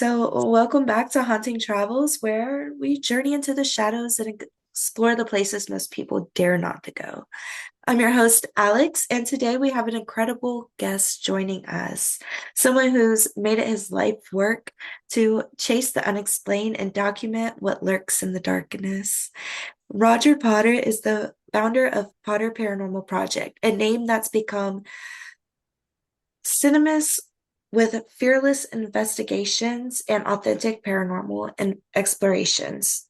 Welcome back to Haunting Travels, where we journey into the shadows and explore the places most people dare not to go. I'm your host, Alex, and today we have an incredible guest joining us. Someone who's made it his life work to chase the unexplained and document what lurks in the darkness. Roger Potter is the founder of Potter Paranormal Project, a name that's become synonymous with fearless investigations and authentic paranormal and explorations.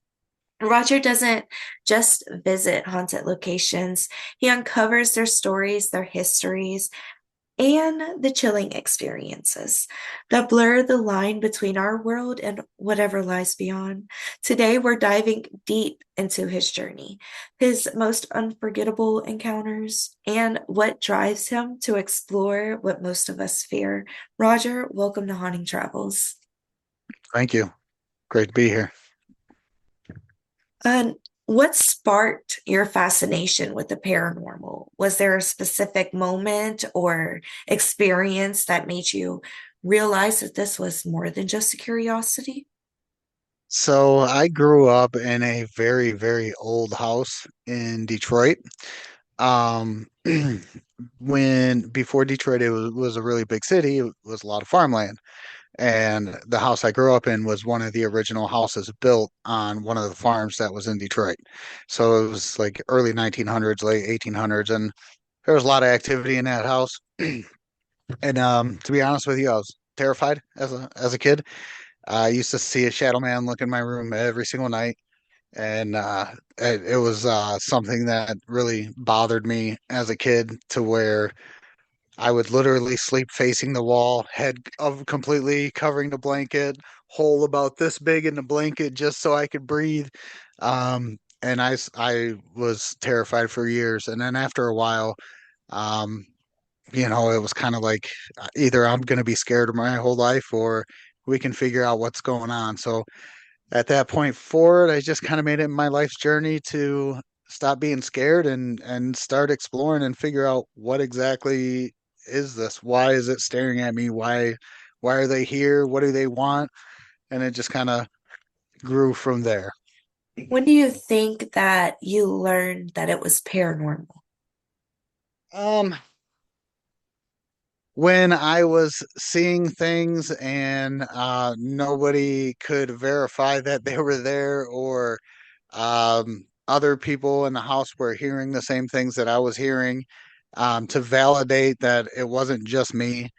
Roger doesn't just visit haunted locations, he uncovers their stories, their histories, and the chilling experiences that blur the line between our world and whatever lies beyond. Today, we're diving deep into his journey, his most unforgettable encounters, and what drives him to explore what most of us fear. Roger, welcome to Haunting Travels. Thank you. Great to be here. And what sparked your fascination with the paranormal? Was there a specific moment or experience that made you realize that this was more than just a curiosity? So I grew up in a very, very old house in Detroit. Um, when before Detroit, it was a really big city. It was a lot of farmland. And the house I grew up in was one of the original houses built on one of the farms that was in Detroit. So it was like early 1900s, late 1800s, and there was a lot of activity in that house. And to be honest with you, I was terrified as a kid. I used to see a shadow man look in my room every single night, and it was something that really bothered me as a kid to where I would literally sleep facing the wall, head of completely covering the blanket, hole about this big in the blanket just so I could breathe. And I was terrified for years, and then after a while, um, it was kind of like either I'm going to be scared my whole life or we can figure out what's going on. So at that point forward, I just kind of made it my life's journey to stop being scared and start exploring and figure out what exactly is this? Why is it staring at me? Why are they here? What do they want? And it just kind of grew from there. When do you think that you learned that it was paranormal? Um, when I was seeing things and nobody could verify that they were there, or other people in the house were hearing the same things that I was hearing, to validate that it wasn't just me.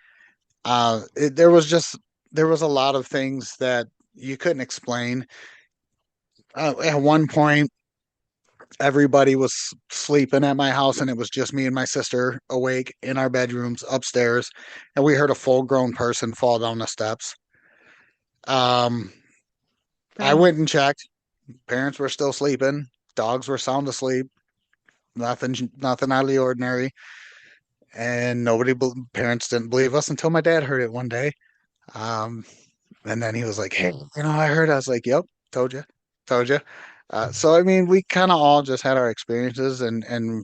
There was a lot of things that you couldn't explain. At one point, everybody was sleeping at my house, and it was just me and my sister awake in our bedrooms upstairs, and we heard a full-grown person fall down the steps. Um, I Wow. went and checked. Parents were still sleeping. Dogs were sound asleep. Nothing out of the ordinary. And parents didn't believe us until my dad heard it one day. Um, and then he was like, "Hey, I heard." I was like, "Yep, told you, told you." So I mean, we kind of all just had our experiences, and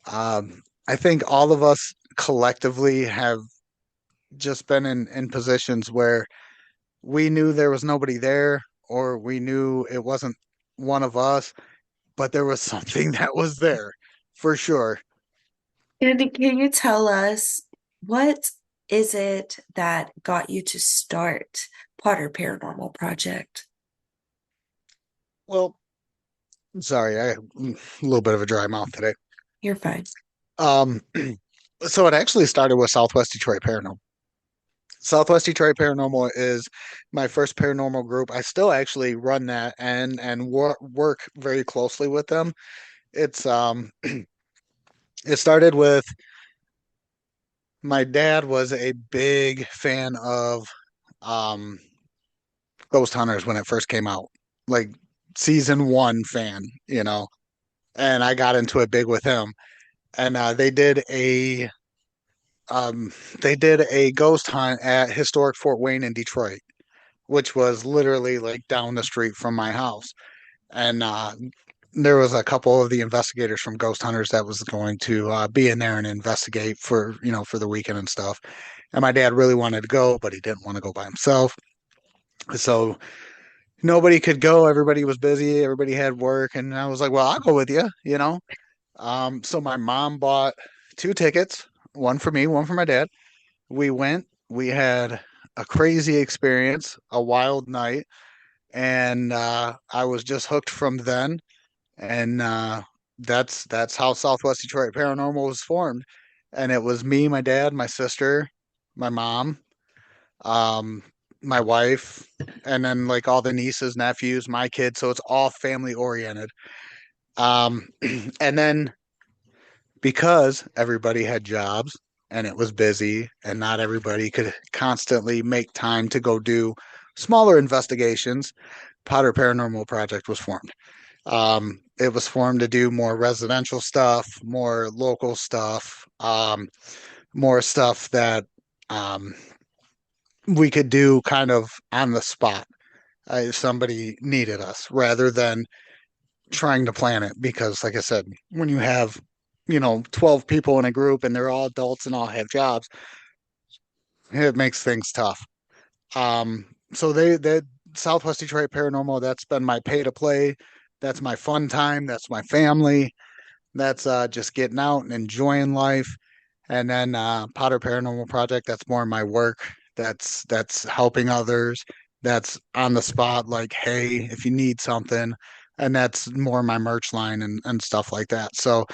I think all of us collectively have just been in positions where we knew there was nobody there, or we knew it wasn't one of us, but there was something that was there for sure. And can you tell us what is it that got you to start Potter Paranormal Project? Well, sorry, I have a little bit of a dry mouth today. You're fine. Um, so it actually started with Southwest Detroit Paranormal. Southwest Detroit Paranormal is my first paranormal group. I still actually run that and work very closely with them. It's it started with my dad was a big fan of um Ghost Hunters when it first came out, like season one fan. And I got into it big with him. And they did a ghost hunt at historic Fort Wayne in Detroit, which was literally like down the street from my house. And there was a couple of the investigators from Ghost Hunters that was going to be in there and investigate for the weekend and stuff. And my dad really wanted to go, but he didn't want to go by himself. So nobody could go. Everybody was busy. Everybody had work. And I was like, well, I'll go with you. So my mom bought two tickets, one for me, one for my dad. We went, we had a crazy experience, a wild night, and I was just hooked from then. And that's how Southwest Detroit Paranormal was formed. And it was me, my dad, my sister, my mom, um, my wife, and then like all the nieces, nephews, my kids. So it's all family oriented. Um, and then because everybody had jobs and it was busy and not everybody could constantly make time to go do smaller investigations, Potter Paranormal Project was formed. It was formed to do more residential stuff, more local stuff, more stuff that um, we could do kind of on the spot if somebody needed us rather than trying to plan it. Because, like I said, when you have 12 people in a group and they're all adults and all have jobs, it makes things tough. So they Southwest Detroit Paranormal, that's been my pay to play. That's my fun time. That's my family. That's just getting out and enjoying life. And then Potter Paranormal Project, that's more my work. That's helping others. That's on the spot, like, hey, if you need something. And that's more my merch line and stuff like that. So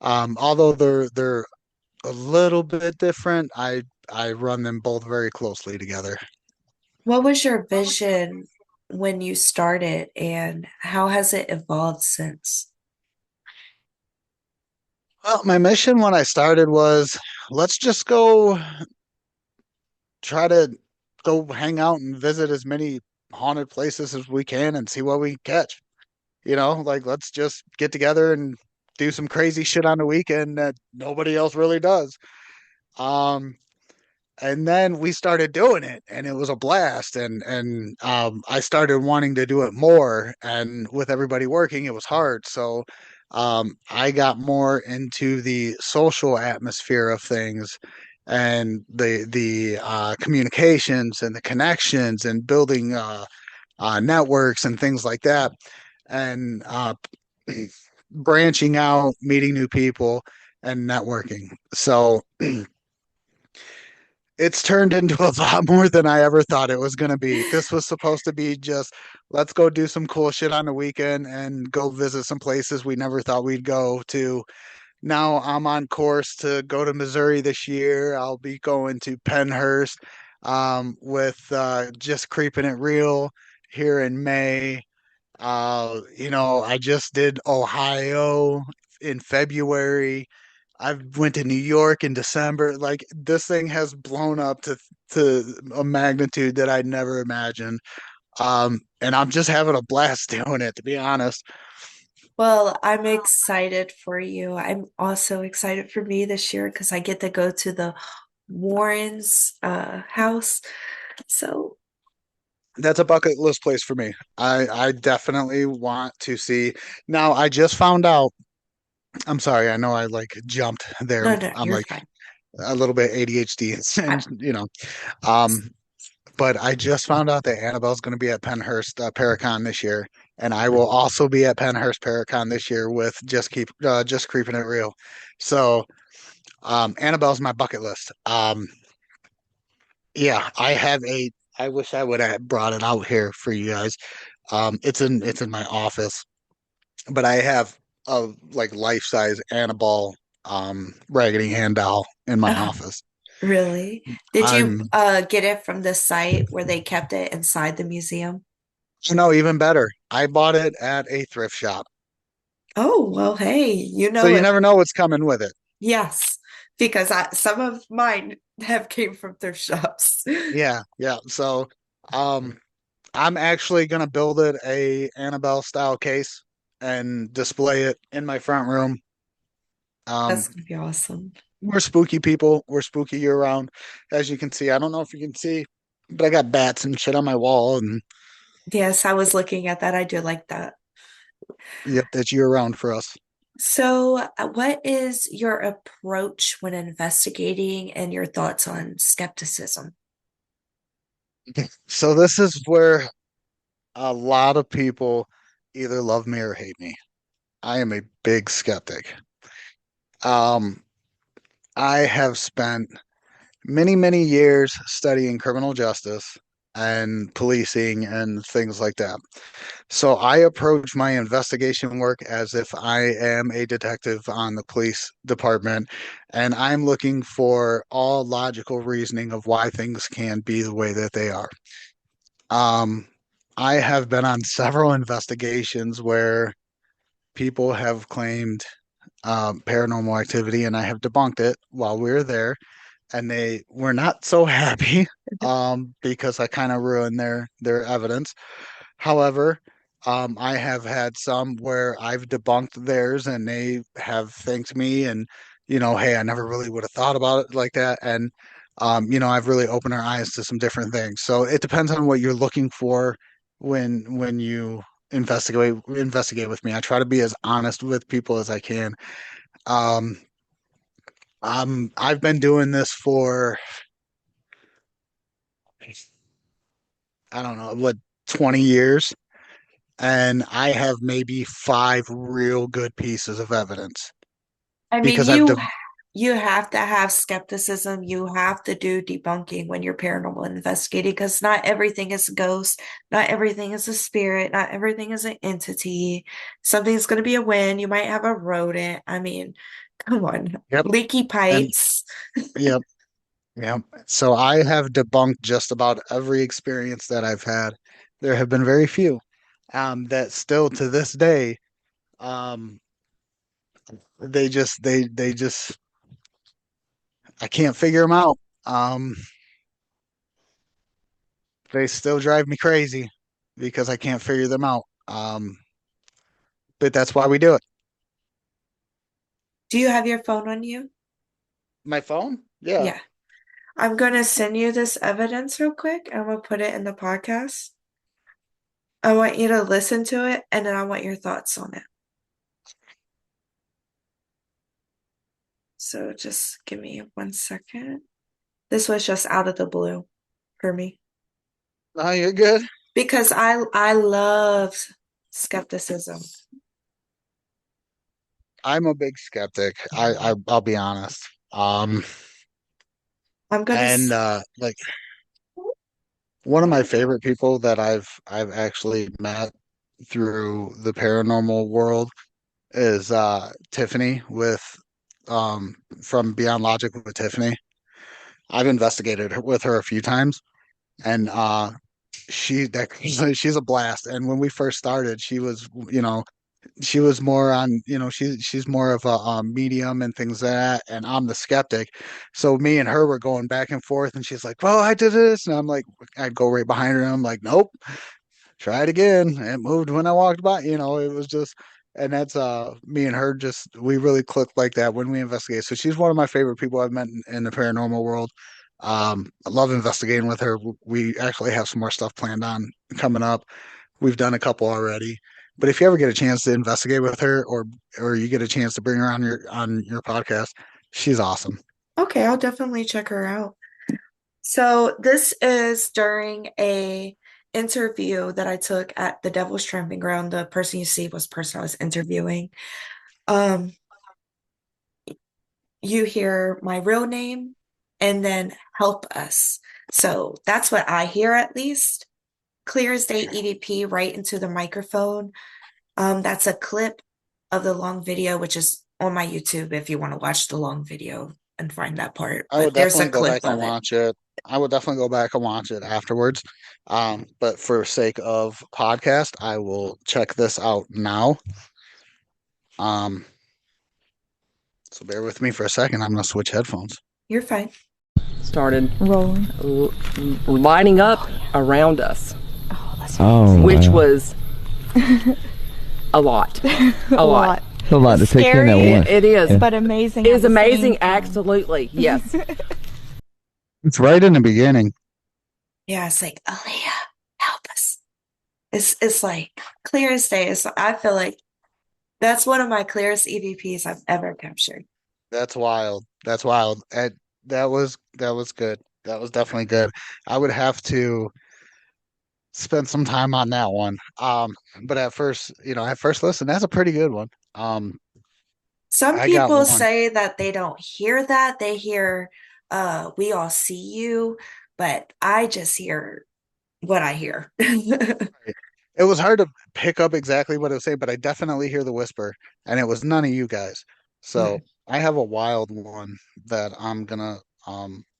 although they're a little bit different, I run them both very closely together. What was your vision when you started, and how has it evolved since? Well, my mission when I started was let's just go try to go hang out and visit as many haunted places as we can and see what we catch. Like let's just get together and do some crazy shit on the weekend that nobody else really does. Um, and then we started doing it and it was a blast and I started wanting to do it more, and with everybody working it was hard. So I got more into the social atmosphere of things and the communications and the connections and building networks and things like that, and branching out, meeting new people and networking. So it's turned into a lot more than I ever thought it was going to be. This was supposed to be just let's go do some cool shit on the weekend and go visit some places we never thought we'd go to. Now I'm on course to go to Missouri this year. I'll be going to Pennhurst with just keeping it real here in May. I just did Ohio in February. I went to New York in December. Like this thing has blown up to a magnitude that I'd never imagined. And I'm just having a blast doing it, to be honest. Well, I'm excited for you. I'm also excited for me this year because I get to go to the Warrens house. So, That's a bucket list place for me. I definitely want to see. Now, I just found out. I'm sorry. I know I like jumped there. no, no, I'm you're like fine. a little bit ADHD, I, and um, but I just found out that Annabelle's going to be at Pennhurst Paracon this year, and I will also be at Pennhurst Paracon this year with just creeping it real. So Annabelle's my bucket list. Yeah, I have a. I wish I would have brought it out here for you guys. It's in my office, but I have a like life size Annabelle Raggedy Ann doll in my oh, office. really? Did you I'm get it from the site where they kept it inside the museum? no, even better. I bought it at a thrift shop. Oh, well, hey, you So know you it. never know what's coming with it. Yes, because some of mine have came from thrift shops. Yeah, yeah. So um I'm actually gonna build it a Annabelle style case and display it in my front room. That's Um gonna be awesome. we're spooky people. We're spooky year round. As you can see, I don't know if you can see, but I got bats and shit on my wall and Yes, I was looking at that. I do like that. yep, that's year round for us. So, what is your approach when investigating and your thoughts on skepticism? So this is where a lot of people either love me or hate me. I am a big skeptic. Um, I have spent many, many years studying criminal justice and policing and things like that. So I approach my investigation work as if I am a detective on the police department, and I'm looking for all logical reasoning of why things can be the way that they are. Um, I have been on several investigations where people have claimed paranormal activity, and I have debunked it while we were there, and they were not so happy because I kind of ruined their evidence. However, I have had some where I've debunked theirs and they have thanked me and, hey, I never really would have thought about it like that. And, I've really opened our eyes to some different things. So it depends on what you're looking for when you investigate with me. I try to be as honest with people as I can. Um, I've been doing this for, I don't know, what, 20 years. And I have maybe five real good pieces of evidence I mean, because I've you have to have skepticism. You have to do debunking when you're paranormal investigating because not everything is a ghost, not everything is a spirit, not everything is an entity. Something's going to be a wind. You might have a rodent. I mean, come on, yep, leaky and pipes. yep, yep. So I have debunked just about every experience that I've had. There have been very few that still to this day um, they just I can't figure them out. Um, they still drive me crazy because I can't figure them out. But that's why we do it. Do you have your phone on you? My phone? Yeah. Yeah. I'm going to send you this evidence real quick. I'm going to put it in the podcast. I want you to listen to it and then I want your thoughts on it. So just give me 1 second. This was just out of the blue for me No, you're good. because I love skepticism. I'm a big skeptic. I'll be honest. I'm gonna And like one of my favorite people that I've actually met through the paranormal world is Tiffany with from Beyond Logic with Tiffany. I've investigated with her a few times, and she's a blast. And when we first started, she was more on, she's more of a medium and things like that, and I'm the skeptic. So me and her were going back and forth, and she's like, "Well, I did this," and I'm like, I'd go right behind her, and I'm like, "Nope, try it again." It moved when I walked by. It was just, and that's me and her just we really clicked like that when we investigate. So she's one of my favorite people I've met in the paranormal world. I love investigating with her. We actually have some more stuff planned on coming up. We've done a couple already. But if you ever get a chance to investigate with her or you get a chance to bring her on your podcast, she's awesome. okay, I'll definitely check her out. So this is during a interview that I took at the Devil's Tramping Ground. The person you see was the person I was interviewing. Um, you hear my real name and then help us. So that's what I hear at least. Clear as day EVP right into the microphone. That's a clip of the long video, which is on my YouTube if you want to watch the long video and find that part. I would But there's a definitely go clip back and of it. watch it. I would definitely go back and watch it afterwards. But for sake of podcast, I will check this out now. Um, so bear with me for a second. I'm gonna switch headphones. You're fine. Started Rolling. lining up around us, Oh, which wow. was a lot. A lot. It's a lot to take in at Scary. once. It is. Yeah. But amazing. It at is the same amazing, time. absolutely. Yes. It's right in the beginning. Yeah, it's like, Aaliyah, help us. It's like clear as day. I feel like that's one of my clearest EVPs I've ever captured. That's wild. That's wild. That was good. That was definitely good. I would have to spend some time on that one. But at first listen, that's a pretty good one. Um, Some I got people one. say that they don't hear that. They hear, we all see you, but I just hear what I hear. It was hard to pick up exactly what it was saying, but I definitely hear the whisper, and it was none of you guys. So I have a wild one that I'm gonna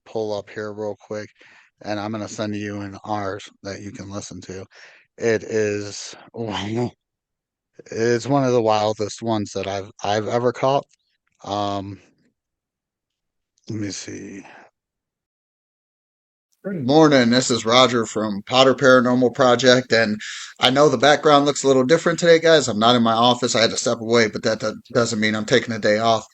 pull up here real quick, and I'm gonna send you in ours that you can listen to. It is it's one of the wildest ones that I've ever caught. Um, let me see. Good morning. This is Roger from Paranormal Project, and I know the background looks a little different today, guys. I'm not in my office. I had to step away, but that doesn't mean I'm taking a day off.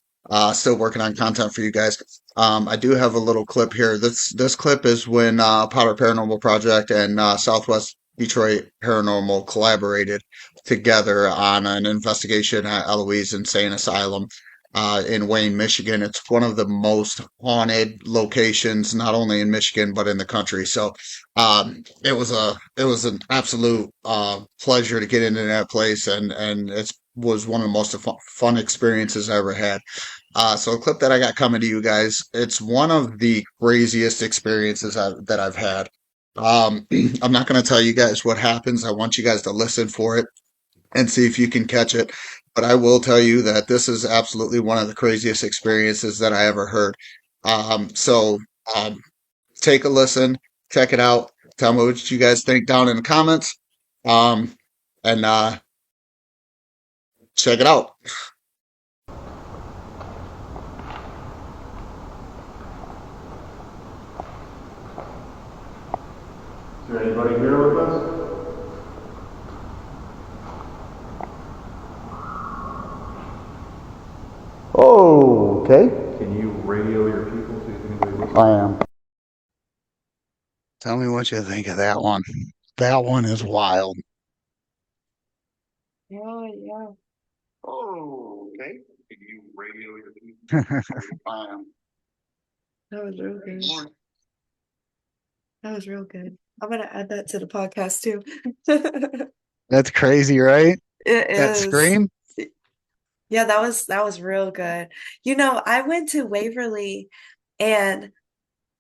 Still working on content for you guys. I do have a little clip here. This clip is when Paranormal Project and Southwest Detroit Paranormal collaborated together on an investigation at Eloise Insane Asylum in Wayne, Michigan. It's one of the most haunted locations, not only in Michigan but in the country. So it was an absolute pleasure to get into that place, and it was one of the most fun experiences I ever had. So a clip that I got coming to you guys, it's one of the craziest experiences that I've had. I'm not going to tell you guys what happens. I want you guys to listen for it and see if you can catch it. But I will tell you that this is absolutely one of the craziest experiences that I ever heard. So take a listen, check it out. Tell me what you guys think down in the comments. Um, and check it out. Is there anybody here with us? Okay, Can you radio your people, see if anybody listens? I am. Tell me what you think of that one. That one is wild. Yeah, yeah. Okay. Can you radio your people? I am. That was real good. That was real good. I'm gonna add that to the podcast too. That's crazy, right? It That is. scream. Yeah, that was real good. I went to Waverly and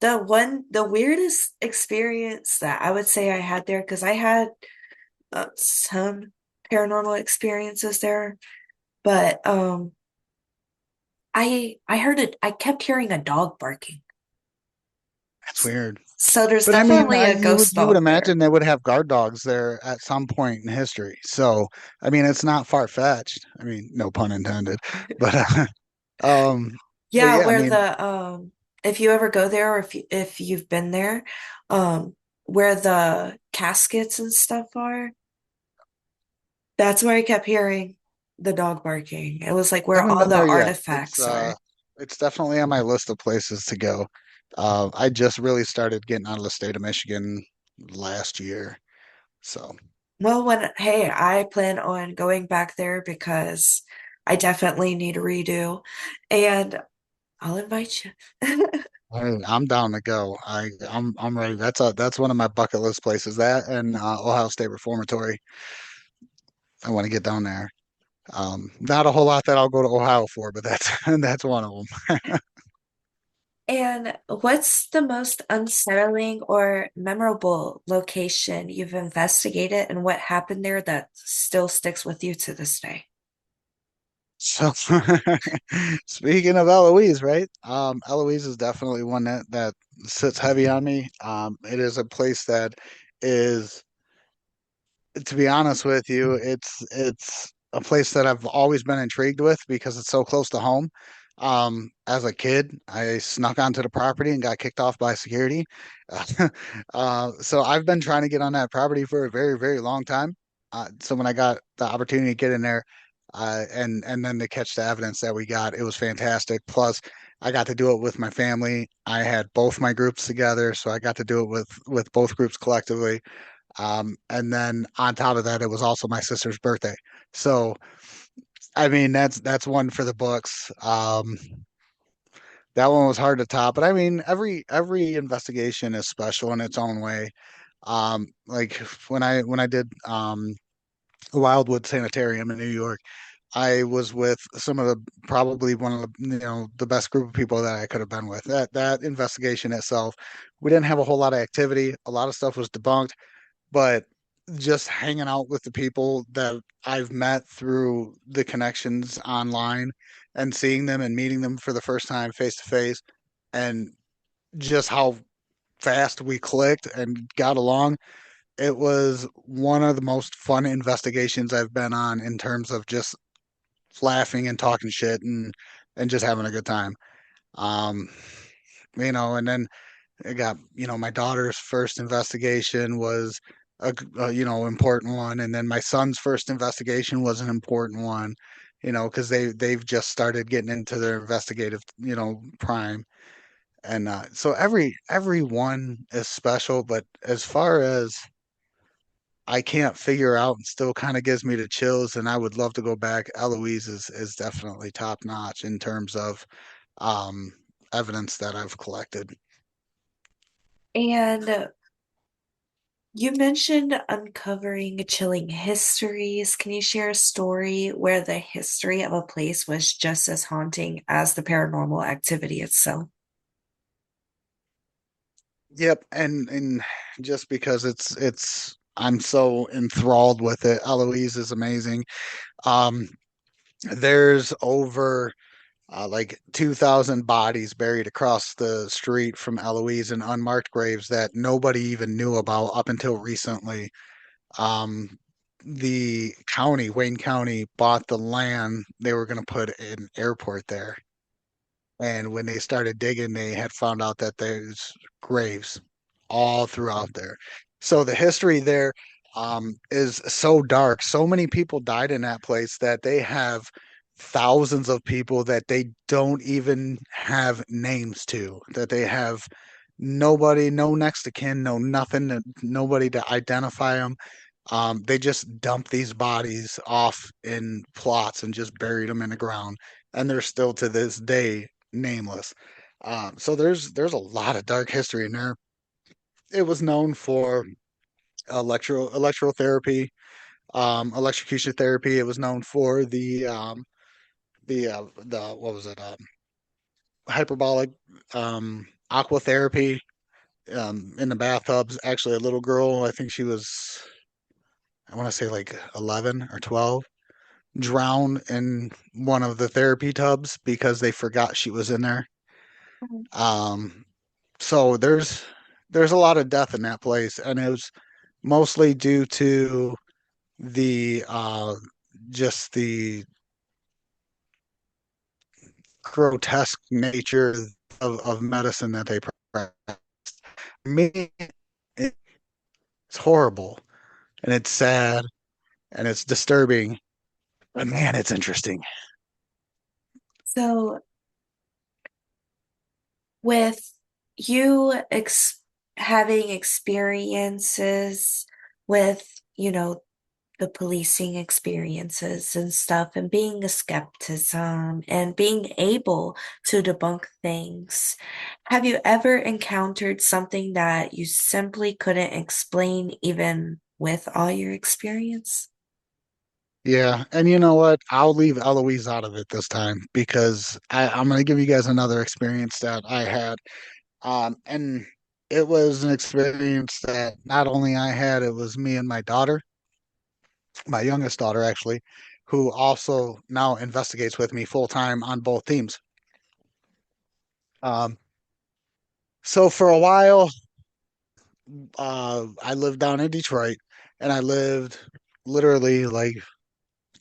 the weirdest experience that I would say I had there, because I had some paranormal experiences there, but I kept hearing a dog barking. That's weird. So there's But I mean, definitely a ghost you would dog imagine there. they would have guard dogs there at some point in history. So I mean, it's not far fetched. I mean, no pun intended. But um, but Yeah, yeah, I where mean, the if you ever go there, or if you've been there, um where the caskets and stuff are, that's where I kept hearing the dog barking. It was like I where haven't all been the there yet. artifacts are. It's definitely on my list of places to go. I just really started getting out of the state of Michigan last year. So Well, hey, I plan on going back there because I definitely need a redo, and I'll invite you. I'm down to go. I'm ready. That's one of my bucket list places. That and Ohio State Reformatory. I want to get down there. Not a whole lot that I'll go to Ohio for, but that's that's one of them. And what's the most unsettling or memorable location you've investigated, and what happened there that still sticks with you to this day? So speaking of Eloise, right? Eloise is definitely one that sits heavy on me. It is a place that is, to be honest with you, it's a place that I've always been intrigued with because it's so close to home. As a kid, I snuck onto the property and got kicked off by security. So I've been trying to get on that property for a very, very long time. So when I got the opportunity to get in there, and then to catch the evidence that we got, it was fantastic. Plus, I got to do it with my family. I had both my groups together, so I got to do it with both groups collectively. And then on top of that, it was also my sister's birthday. So I mean, that's one for the books. that one was hard to top. But I mean, every investigation is special in its own way. Like when I did Wildwood Sanitarium in New York, I was with some of the probably one of the the best group of people that I could have been with. That investigation itself, we didn't have a whole lot of activity. A lot of stuff was debunked, but just hanging out with the people that I've met through the connections online and seeing them and meeting them for the first time face to face, and just how fast we clicked and got along. It was one of the most fun investigations I've been on in terms of just laughing and talking shit and just having a good time. Um, and then I got, my daughter's first investigation was a important one, and then my son's first investigation was an important one, because they've just started getting into their investigative, prime, and so every one is special. But as far as I can't figure out and still kind of gives me the chills, and I would love to go back. Eloise is definitely top notch in terms of um, evidence that I've collected. And you mentioned uncovering chilling histories. Can you share a story where the history of a place was just as haunting as the paranormal activity itself? Yep, and just because it's I'm so enthralled with it. Eloise is amazing. Um, there's over like 2,000 bodies buried across the street from Eloise in unmarked graves that nobody even knew about up until recently. Um, the county, Wayne County, bought the land. They were going to put an airport there. And when they started digging, they had found out that there's graves all throughout there. So the history there is so dark. So many people died in that place that they have thousands of people that they don't even have names to, that they have nobody, no next to kin, no nothing, nobody to identify them. They just dumped these bodies off in plots and just buried them in the ground, and they're still to this day nameless. So there's a lot of dark history in there. It was known for electrotherapy, electrocution therapy. It was known for the what was it, hyperbolic aqua therapy in the bathtubs. Actually, a little girl, I think she was, I want to say like 11 or 12, drowned in one of the therapy tubs because they forgot she was in there. Mhm. Um, so there's a lot of death in that place, and it was mostly due to the just the grotesque nature of medicine that they practice. Me, it's horrible and it's sad and it's disturbing, but man, it's interesting. So, with you having experiences with, the policing experiences and stuff, and being a skepticism and being able to debunk things, have you ever encountered something that you simply couldn't explain, even with all your experience? Yeah, and you know what? I'll leave Eloise out of it this time because I'm going to give you guys another experience that I had. And it was an experience that not only I had, it was me and my daughter, my youngest daughter actually, who also now investigates with me full time on both teams. Um, so for a while, I lived down in Detroit, and I lived literally like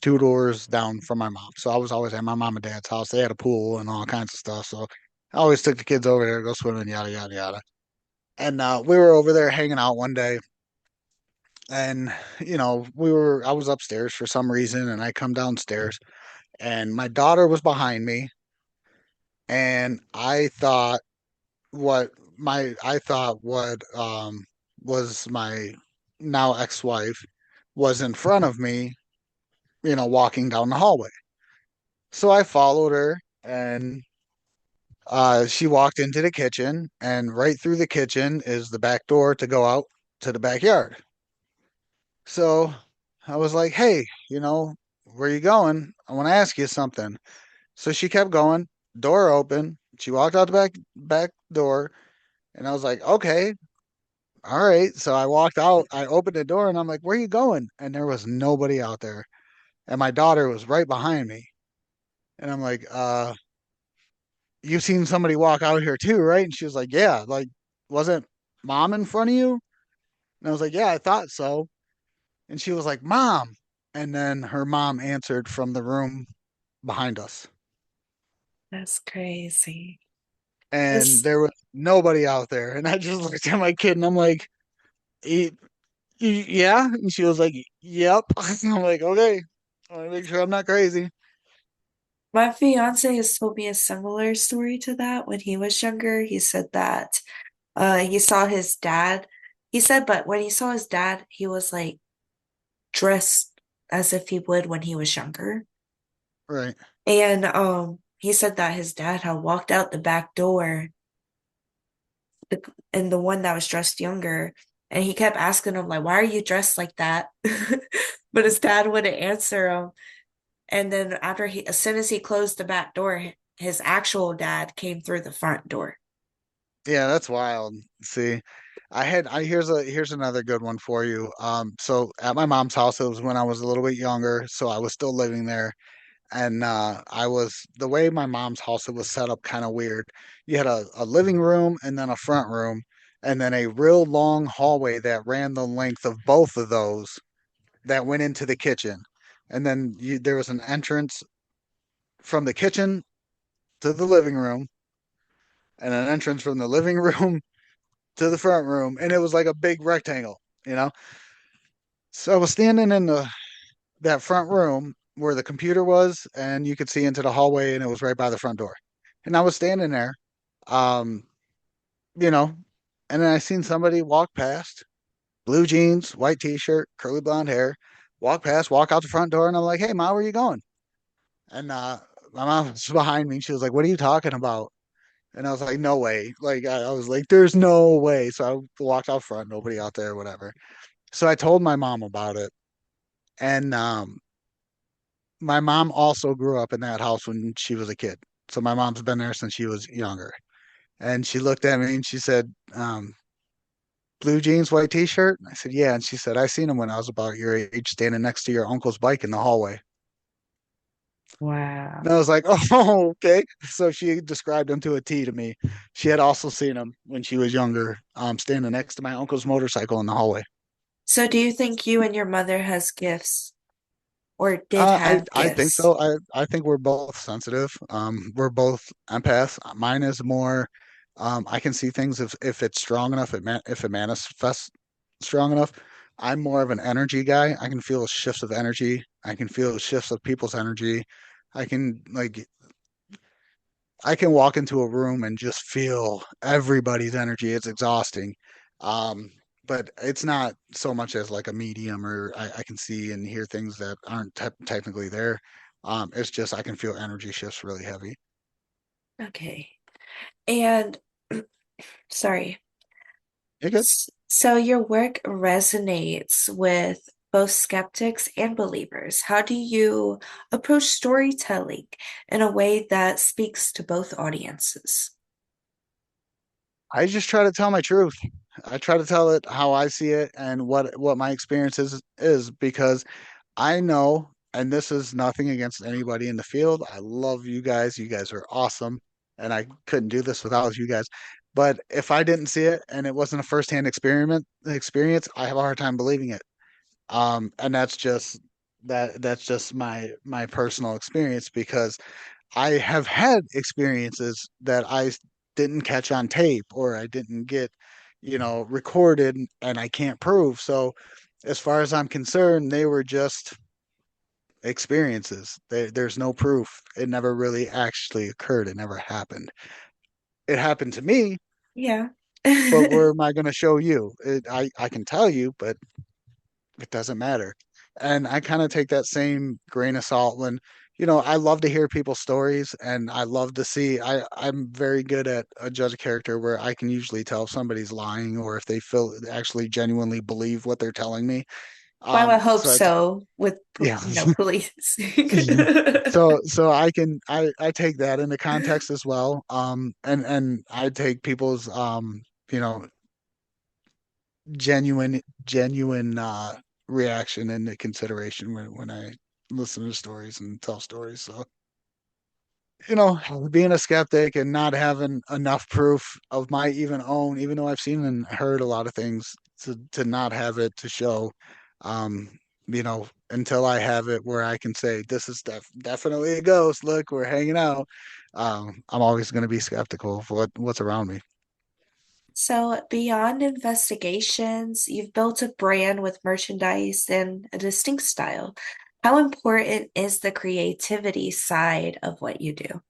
two doors down from my mom. So I was always at my mom and dad's house. They had a pool and all kinds of stuff. So I always took the kids over there to go swimming, yada yada yada. And we were over there hanging out one day, and I was upstairs for some reason, and I come downstairs, and my daughter was behind me, and what I thought what was my now ex-wife was in front of me, walking down the hallway. So I followed her, and She walked into the kitchen, and right through the kitchen is the back door to go out to the backyard. So I was like, hey, where you going? I want to ask you something. So she kept going, door open. She walked out the back door, and I was like, okay, all right. So I walked out, I opened the door, and I'm like, where you going? And there was nobody out there. And my daughter was right behind me. And I'm like, you've seen somebody walk out here too, right? And she was like, yeah, like, wasn't mom in front of you? And I was like, yeah, I thought so. And she was like, mom. And then her mom answered from the room behind us. That's crazy. And This there was nobody out there. And I just looked at my kid and I'm like, "E- yeah. And she was like, yep. I'm like, okay. I want to make sure I'm not crazy. My fiance has told me a similar story to that when he was younger. He said that he saw his dad. He said, but when he saw his dad, he was like dressed as if he would when he was younger. Right. And he said that his dad had walked out the back door, the, and the one that was dressed younger, and he kept asking him like, "Why are you dressed like that?" But his dad wouldn't answer him. And then as soon as he closed the back door, his actual dad came through the front door. Yeah, that's wild. See, here's another good one for you. So at my mom's house, it was when I was a little bit younger, so I was still living there. And I was the way my mom's house it was set up kind of weird. You had a living room and then a front room, and then a real long hallway that ran the length of both of those that went into the kitchen. And then there was an entrance from the kitchen to the living room, and an entrance from the living room to the front room, and it was like a big rectangle, you know. So I was standing in the that front room where the computer was, and you could see into the hallway, and it was right by the front door. And I was standing there, um, you know, and then I seen somebody walk past, blue jeans, white t-shirt, curly blonde hair, walk past, walk out the front door, and I'm like, "Hey, Ma, where are you going?" And my mom was behind me. She was like, "What are you talking about?" And I was like, "No way!" Like I was like, "There's no way." So I walked out front, nobody out there, whatever. So I told my mom about it, and my mom also grew up in that house when she was a kid. So my mom's been there since she was younger. And she looked at me and she said, blue jeans, white t-shirt? I said, yeah. And she said, I seen him when I was about your age standing next to your uncle's bike in the hallway. Wow. And I was like, oh, okay. So she described him to a T to me. She had also seen him when she was younger, standing next to my uncle's motorcycle in the hallway. So do you think you and your mother has gifts or did I have I think gifts? so. I think we're both sensitive. We're both empaths. Mine is more. I can see things if it's strong enough. If it manifests strong enough. I'm more of an energy guy. I can feel shifts of energy. I can feel shifts of people's energy. I can like I can walk into a room and just feel everybody's energy. It's exhausting. Um, but it's not so much as like a medium or I can see and hear things that aren't technically there. It's just I can feel energy shifts really heavy. Okay. And sorry. You good? So your work resonates with both skeptics and believers. How do you approach storytelling in a way that speaks to both audiences? I just try to tell my truth. I try to tell it how I see it and what my experience is because I know, and this is nothing against anybody in the field. I love you guys. You guys are awesome. And I couldn't do this without you guys. But if I didn't see it and it wasn't a firsthand experience, I have a hard time believing it. And that's just my personal experience because I have had experiences that I didn't catch on tape or I didn't get, recorded and I can't prove. So as far as I'm concerned, they were just experiences. There's no proof. It never really actually occurred. It never happened. It happened to me, Yeah. but where am I going to show you? I can tell you, but it doesn't matter. And I kind of take that same grain of salt when, I love to hear people's stories, and I love to see. I'm very good at a judge character where I can usually tell if somebody's lying or if they feel actually genuinely believe what they're telling me. Well, I would hope So it's so with, yeah. police. So I take that into context as well. And I take people's you know, genuine reaction into consideration when I listen to stories and tell stories. So, being a skeptic and not having enough proof of my even own, even though I've seen and heard a lot of things, to not have it to show, um, until I have it where I can say this is definitely a ghost. Look, we're hanging out. I'm always going to be skeptical of what's around me. So, beyond investigations, you've built a brand with merchandise and a distinct style. How important is the creativity side of what you do?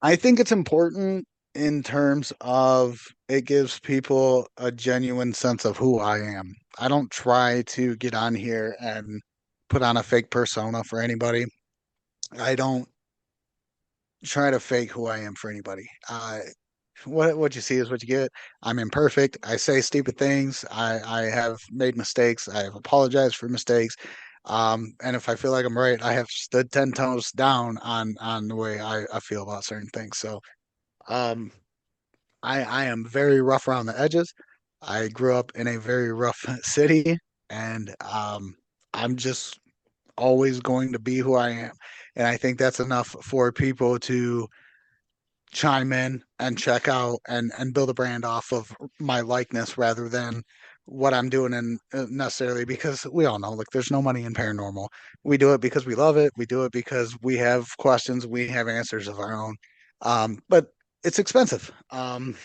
I think it's important in terms of it gives people a genuine sense of who I am. I don't try to get on here and put on a fake persona for anybody. I don't try to fake who I am for anybody. What you see is what you get. I'm imperfect. I say stupid things. I have made mistakes. I have apologized for mistakes. And if I feel like I'm right, I have stood 10 toes down on the way I feel about certain things. So um, I am very rough around the edges. I grew up in a very rough city, and I'm just always going to be who I am. And I think that's enough for people to chime in and check out and build a brand off of my likeness rather than what I'm doing and necessarily because we all know like there's no money in paranormal. We do it because we love it. We do it because we have questions, we have answers of our own. But it's expensive.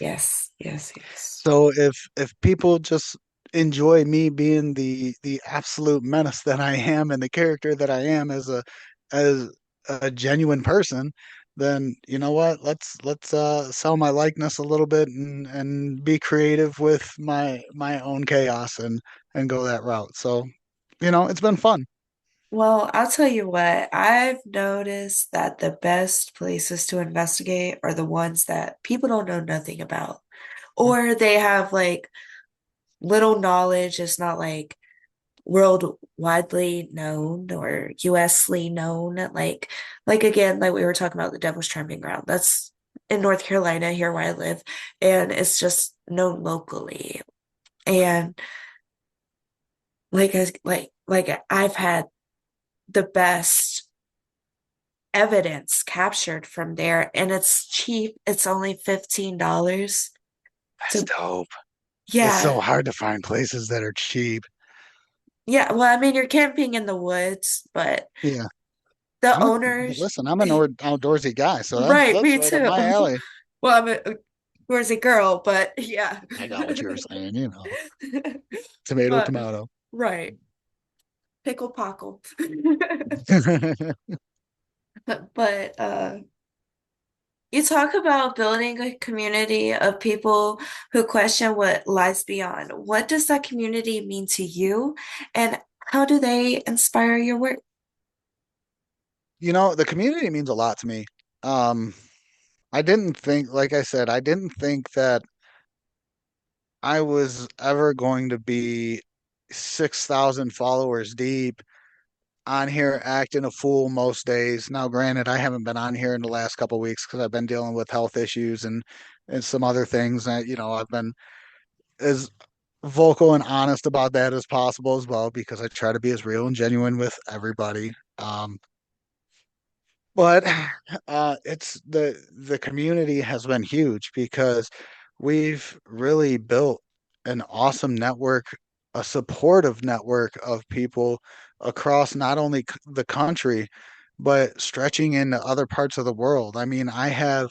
Yes, yes, yes. So if people just enjoy me being the absolute menace that I am and the character that I am as a genuine person, then you know what? Let's sell my likeness a little bit and be creative with my own chaos and go that route. So, it's been fun. Well, I'll tell you what, I've noticed that the best places to investigate are the ones that people don't know nothing about, or they have like little knowledge. It's not like world widely known or USly known. Like again, like we were talking about the Devil's Tramping Ground. That's in North Carolina, here where I live, and it's just known locally. And like I've had the best evidence captured from there, and it's cheap. It's only $15 That's to, dope. It's yeah. so hard to find places that are cheap. Yeah, well, I mean, you're camping in the woods, but Yeah. the owners, Listen, I'm an outdoorsy guy, so that's right, that's me right up too. my alley. Well, I'm a outdoorsy girl, but yeah. I got what you were saying. Tomato, But tomato. right, pickle pockle. But you talk about building a community of people who question what lies beyond. What does that community mean to you, and how do they inspire your work? The community means a lot to me. Um, I didn't think, like I said, I didn't think that I was ever going to be 6,000 followers deep on here acting a fool most days. Now, granted, I haven't been on here in the last couple of weeks because I've been dealing with health issues and some other things. I've been as vocal and honest about that as possible as well because I try to be as real and genuine with everybody. But it's the community has been huge because we've really built an awesome network, a supportive network of people across not only the country, but stretching into other parts of the world. I mean, I have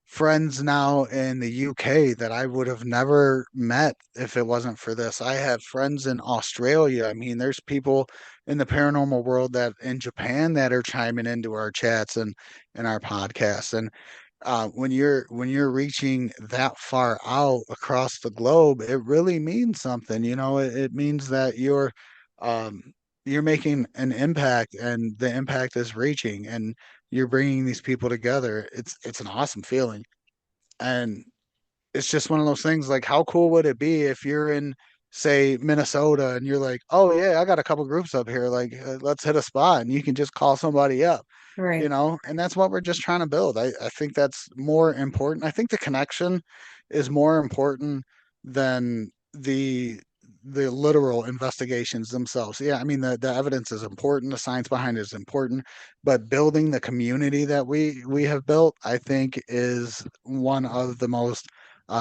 friends now in the UK that I would have never met if it wasn't for this. I have friends in Australia. I mean, there's people in the paranormal world that in Japan that are chiming into our chats and our podcasts. And when you're reaching that far out across the globe, it really means something. It means that you're um, you're making an impact, and the impact is reaching, and you're bringing these people together. It's an awesome feeling, and it's just one of those things. Like, how cool would it be if you're in, say, Minnesota, and you're like, oh yeah, I got a couple groups up here, like let's hit a spot, and you can just call somebody up, Right. and that's what we're just trying to build. I think that's more important. I think the connection is more important than the literal investigations themselves. Yeah, I mean, the evidence is important, the science behind it is important, but building the community that we have built, I think, is one of the most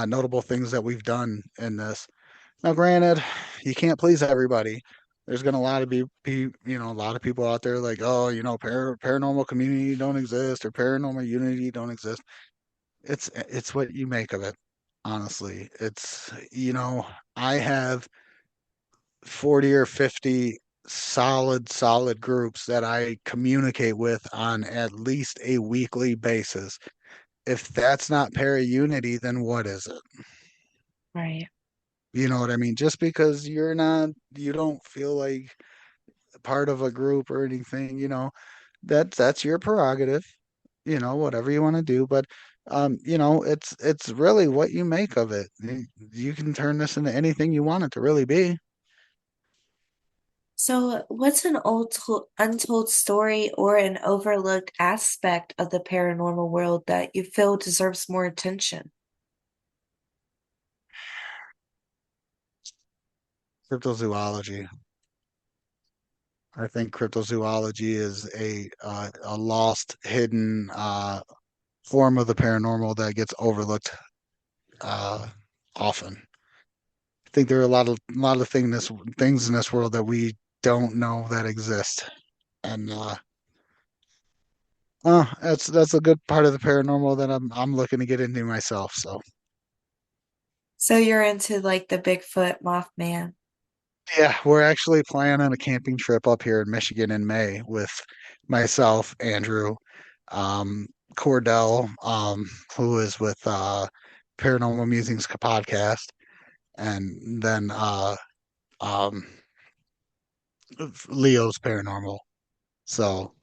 notable things that we've done in this. Now, granted, you can't please everybody. There's gonna a lot of a lot of people out there like, oh, paranormal community don't exist, or paranormal unity don't exist. It's what you make of it, honestly. I have 40 or 50 solid groups that I communicate with on at least a weekly basis. If that's not para unity, then what is it? Right. You know what I mean? Just because you don't feel like part of a group or anything, that's your prerogative, whatever you want to do. But it's really what you make of it. You can turn this into anything you want it to really be. So, what's an untold story or an overlooked aspect of the paranormal world that you feel deserves more attention? Cryptozoology. I think cryptozoology is a lost, hidden form of the paranormal that gets overlooked uh, often. I think there are a lot of things in this world that we don't know that exist, and that's a good part of the paranormal that I'm looking to get into myself. So So, you're into like the Bigfoot Mothman. yeah, we're actually planning a camping trip up here in Michigan in May with myself, Andrew, um, Cordell, who is with Paranormal Musings podcast, and then um, Leo's Paranormal. So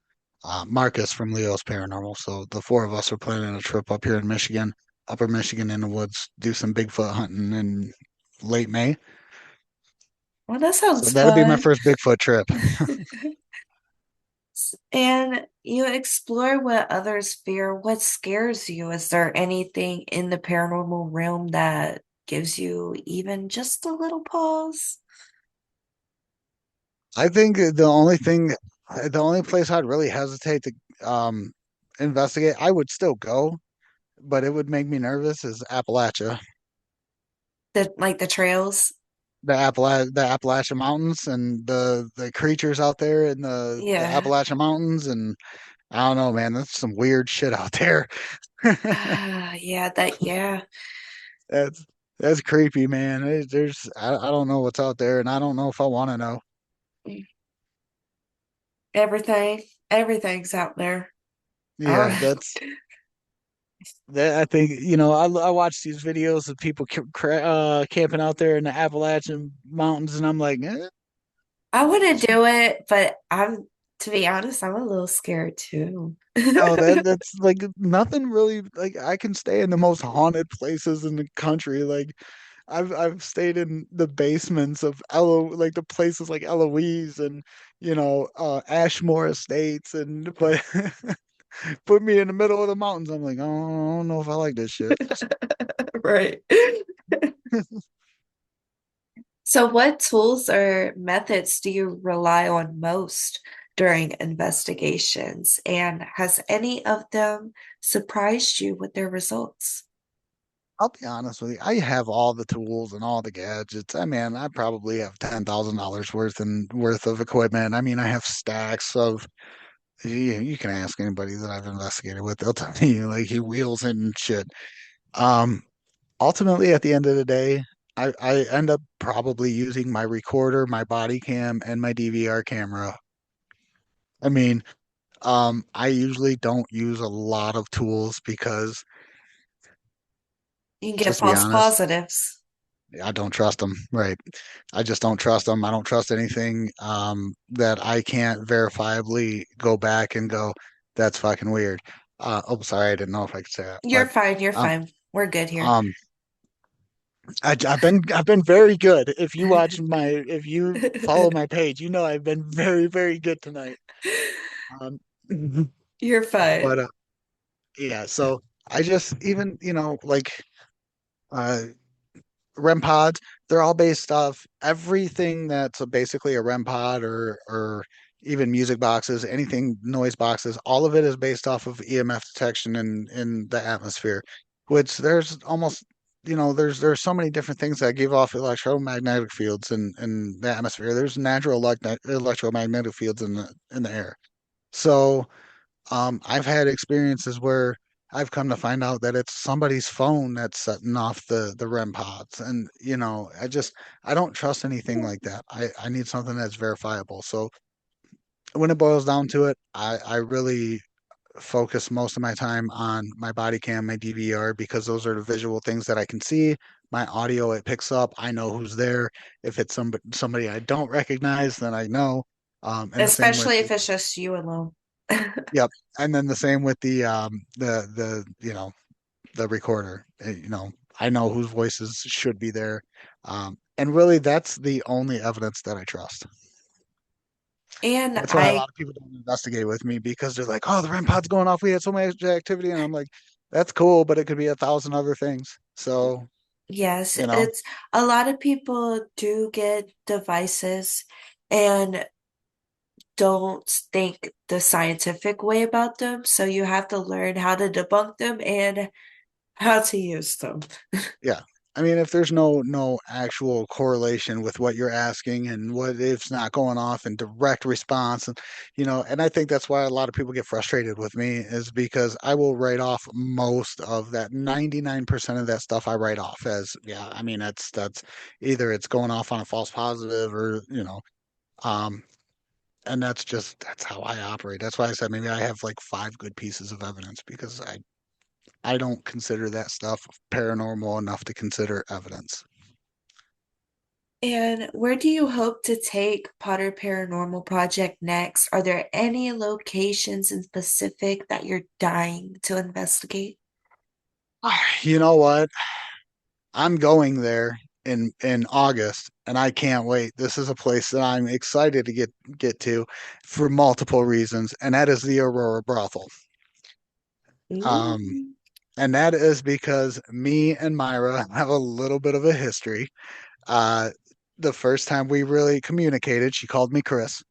Marcus from Leo's Paranormal. So the four of us are planning a trip up here in Michigan, upper Michigan in the woods, do some Bigfoot hunting in late May. Well, that So sounds that'll be my fun. first Bigfoot trip. And you explore what others fear. What scares you? Is there anything in the paranormal realm that gives you even just a little pause? I think the only place I'd really hesitate to investigate, I would still go, but it would make me nervous is Appalachia, The trails? the Appalachian Mountains, and the creatures out there in the Yeah. Appalachian Mountains, and I don't know, man, that's some weird shit out there. Yeah. That's that's creepy, man. I don't know what's out there, and I don't know if I want to know. Everything. Everything's out there. Yeah, I that's that. I think I watch these videos of people camping out there in the Appalachian Mountains, and I'm like, I want to do it, but to be honest, I'm a little scared too. that's like nothing really. Like, I can stay in the most haunted places in the country. Like, I've stayed in the basements of like the places like Eloise and Ashmore Estates, and but put me in the middle of the mountains. I'm like, oh, I don't know if I like this shit. Right. So, what tools or methods do you rely on most during investigations? And has any of them surprised you with their results? I'll be honest with you. I have all the tools and all the gadgets. I mean, I probably have $10,000 worth of equipment. I mean, I have stacks of. You can ask anybody that I've investigated with; they'll tell you like he wheels and shit. Um, Ultimately, at the end of the day, I end up probably using my recorder, my body cam, and my DVR camera. I mean, I usually don't use a lot of tools because, You can get just to be false honest, positives. I don't trust them. Right. I just don't trust them. I don't trust anything that I can't verifiably go back and go, that's fucking weird. Oh, sorry, I didn't know if I could say that, You're but fine. You're um, fine. We're good here. um, I've been very good. If you follow my page, you know I've been very very good tonight. Um, You're but fine. yeah, so I just even like uh REM pods, they're all based off everything that's basically a REM pod or even music boxes, anything noise boxes, all of it is based off of EMF detection in the atmosphere, which there's almost there's so many different things that give off electromagnetic fields in the atmosphere. There's natural electromagnetic fields in the air. So I've had experiences where I've come to find out that it's somebody's phone that's setting off the REM pods, and I don't trust anything like that. I need something that's verifiable. So when it boils down to it, I really focus most of my time on my body cam, my DVR, because those are the visual things that I can see. My audio, it picks up. I know who's there. If it's somebody I don't recognize, then I know. And the same with Especially if it's just you alone. Yep. And then the same with the the recorder. I know whose voices should be there. And really that's the only evidence that I trust. And That's why a I, lot of people don't investigate with me because they're like, "Oh, the REM pod's going off. We had so much activity." And I'm like, "That's cool, but it could be a thousand other things." So, yes, you know, it's a lot of people do get devices and don't think the scientific way about them. So you have to learn how to debunk them and how to use them. yeah. I mean, if there's no actual correlation with what you're asking and what if's not going off and direct response, and I think that's why a lot of people get frustrated with me is because I will write off most of that. 99% of that stuff I write off as, yeah, I mean, that's either it's going off on a false positive or, um, and that's how I operate. That's why I said maybe I have like five good pieces of evidence because I don't consider that stuff paranormal enough to consider evidence. And where do you hope to take Potter Paranormal Project next? Are there any locations in specific that you're dying to investigate? You know what? I'm going there in August and I can't wait. This is a place that I'm excited to get to for multiple reasons, and that is the Aurora brothel. Um Ooh. and that is because me and Myra have a little bit of a history. Uh the first time we really communicated, she called me Chris.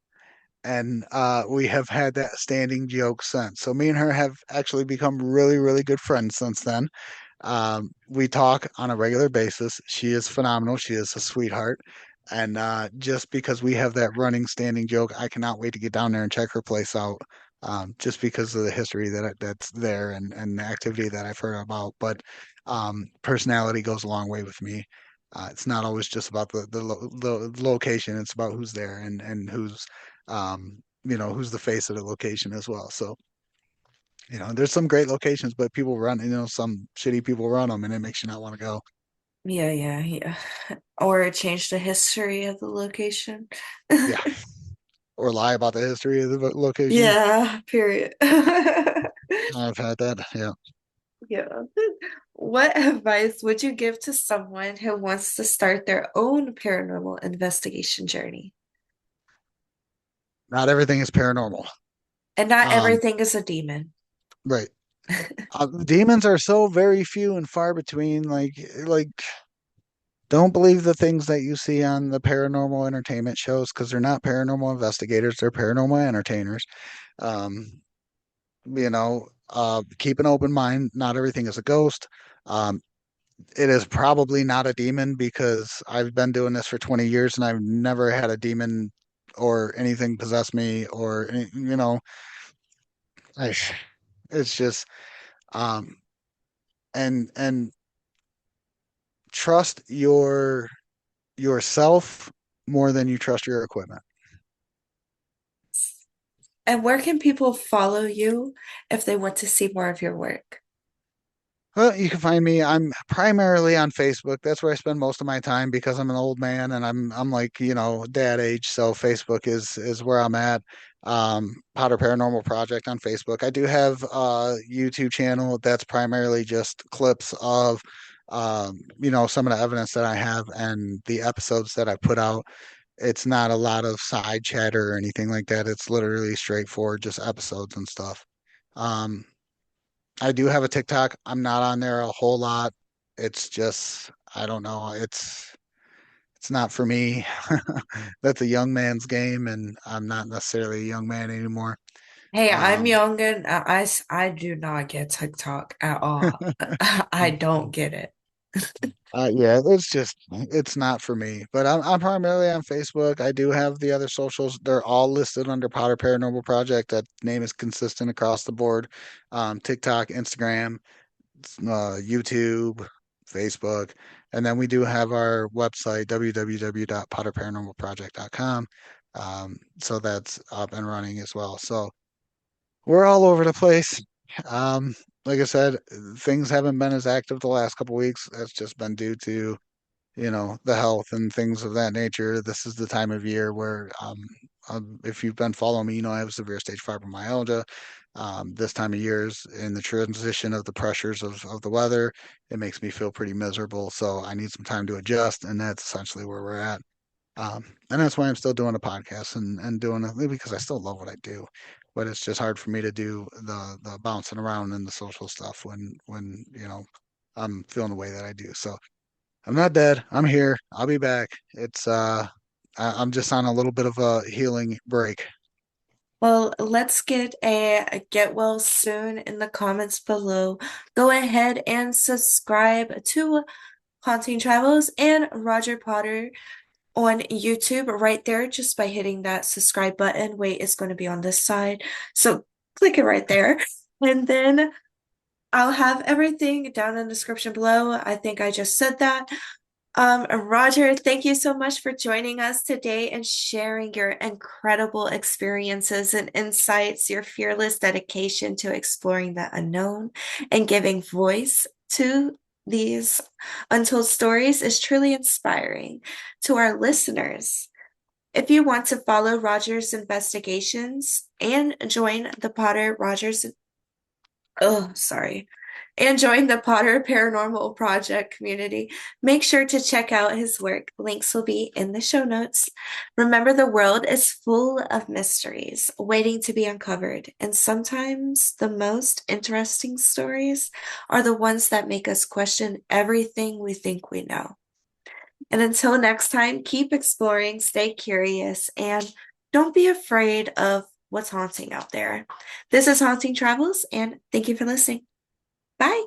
And we have had that standing joke since. So me and her have actually become really, really good friends since then. We talk on a regular basis. She is phenomenal. She is a sweetheart. And just because we have that running standing joke, I cannot wait to get down there and check her place out. Just because of the history that's there and the activity that I've heard about. But personality goes a long way with me. It's not always just about the location. It's about who's there and who's the face of the location as well. So there's some great locations, but people run, some shitty people run them, and it makes you not want to go. Yeah, yeah, yeah. Or change the history of the location. Yeah, or lie about the history of the location. Yeah, period. I've had that. Yeah, Yeah. What advice would you give to someone who wants to start their own paranormal investigation journey? not everything is paranormal. And not Um, everything is a demon. right. Demons are so very few and far between. Like, don't believe the things that you see on the paranormal entertainment shows because they're not paranormal investigators; they're paranormal entertainers. Um, keep an open mind. Not everything is a ghost. Um, it is probably not a demon because I've been doing this for 20 years and I've never had a demon or anything possess me or I, it's just um and trust yourself more than you trust your equipment. And where can people follow you if they want to see more of your work? Well, you can find me. I'm primarily on Facebook. That's where I spend most of my time because I'm an old man and I'm like, dad age. So Facebook is where I'm at. Powder Paranormal Project on Facebook. I do have a YouTube channel that's primarily just clips of some of the evidence that I have and the episodes that I put out. It's not a lot of side chatter or anything like that. It's literally straightforward, just episodes and stuff. Um, I do have a TikTok. I'm not on there a whole lot. It's just, I don't know. It's not for me. That's a young man's game, and I'm not necessarily a young man anymore. Hey, I'm Um, young and I do not get TikTok at all. I don't get it. yeah, it's not for me. But I'm primarily on Facebook. I do have the other socials. They're all listed under Powder Paranormal Project. That name is consistent across the board. TikTok, Instagram, YouTube, Facebook, and then we do have our website www.potterparanormalproject.com. So that's up and running as well. So we're all over the place. Um, like I said, things haven't been as active the last couple weeks. That's just been due to the health and things of that nature. This is the time of year where, if you've been following me, I have severe stage fibromyalgia. This time of year is in the transition of the pressures of the weather. It makes me feel pretty miserable. So I need some time to adjust. And that's essentially where we're at. And that's why I'm still doing a podcast and doing it because I still love what I do. But it's just hard for me to do the bouncing around and the social stuff when I'm feeling the way that I do. So I'm not dead. I'm here. I'll be back. I'm just on a little bit of a healing break. Well, let's get a get well soon in the comments below. Go ahead and subscribe to Haunting Travels and Roger Potter on YouTube right there just by hitting that subscribe button. Wait, it's going to be on this side. So click it right there. And then I'll have everything down in the description below. I think I just said that. Roger, thank you so much for joining us today and sharing your incredible experiences and insights, your fearless dedication to exploring the unknown and giving voice to these untold stories is truly inspiring to our listeners. If you want to follow Roger's investigations and join the Potter Rogers Oh, sorry. And join the Potter Paranormal Project community. Make sure to check out his work. Links will be in the show notes. Remember, the world is full of mysteries waiting to be uncovered, and sometimes the most interesting stories are the ones that make us question everything we think we know. And until next time, keep exploring, stay curious, and don't be afraid of what's haunting out there. This is Haunting Travels, and thank you for listening. Bye.